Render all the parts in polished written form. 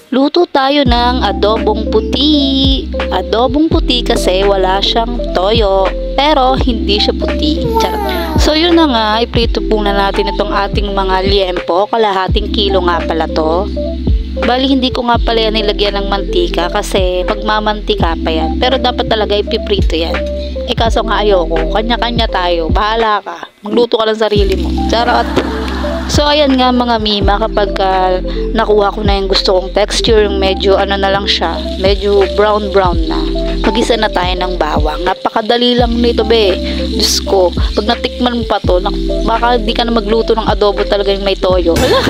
Luto tayo ng adobong puti. Adobong puti kasi wala siyang toyo, pero hindi siya puti. Charot. So yun na nga, iprito muna natin itong ating mga liempo. Kalahating kilo nga pala to. Bali hindi ko nga pala yan nilagyan ng mantika kasi magmamantika pa yan. Pero dapat talaga ipiprito yan. Kaso nga ayoko, kanya-kanya tayo. Bahala ka. Magluto ka ng sarili mo. Charot. So ayan nga mga mima, kapag nakuha ko na yung gusto kong texture, yung medyo ano na lang siya, medyo brown na, magisa na tayo ng bawang. Napakadali lang nito be. Diyos ko, pag natikman mo pa to, baka di ka na magluto ng adobo talaga yung may toyo. Hala,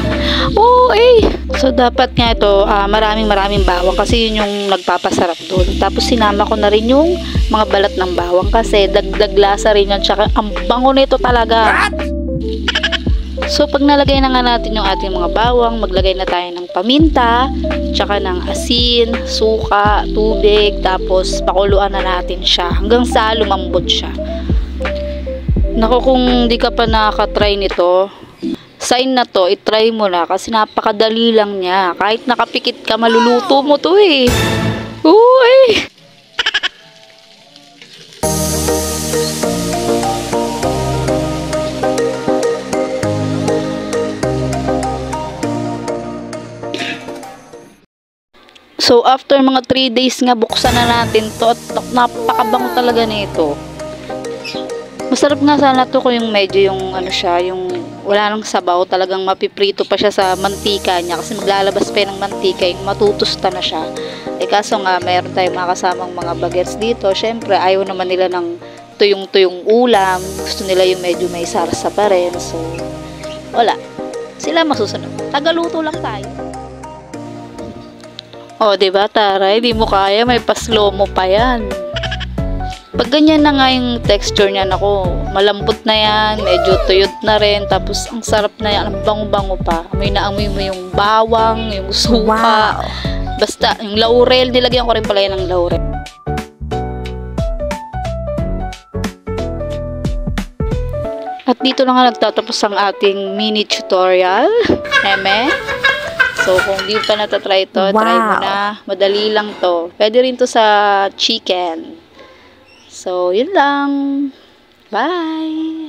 oo So dapat nga ito, maraming bawang kasi yun yung nagpapasarap doon. Tapos sinama ko na rin yung mga balat ng bawang kasi dagdag lasa rin yan, tsaka ang bango nito talaga. So pag nalagay na nga natin yung ating mga bawang, maglagay na tayo ng paminta, tsaka ng asin, suka, tubig, tapos pakuluan na natin siya hanggang sa lumambot siya. Naku, kung di ka pa nakaka-try nito, sign na to, itry mo na kasi napakadali lang niya. Kahit nakapikit ka, maluluto mo to eh. Uy! So after mga 3 days nga, buksan na natin to at napakabango talaga nito. Masarap nga sana to kung yung medyo yung ano siya, yung wala nang sabaw, talagang mapiprito pa siya sa mantika niya kasi maglalabas pa ng mantika, yung matutusta na siya. Kaso nga mayroon tayong mga kasamang mga bagets dito, syempre ayaw naman nila ng tuyong-tuyong ulam, gusto nila yung medyo may sarsa pa rin, so wala, sila masusunod, tagaluto lang tayo. O, diba, taray, di mo kaya, may pa-slow mo pa yan. Pag ganyan na nga yung texture niya, ako, malambot na yan, medyo tuyot na rin, tapos ang sarap na yan, ang bango-bango pa. Amoy na amoy mo yung bawang, yung suka. Wow. Basta, yung laurel, nilagyan ko rin pala yan ng laurel. At dito na nga nagtatapos ang ating mini tutorial. So, kung di pa natatry ito, try mo na. Madali lang to. Pwede rin to sa chicken. So, yun lang. Bye!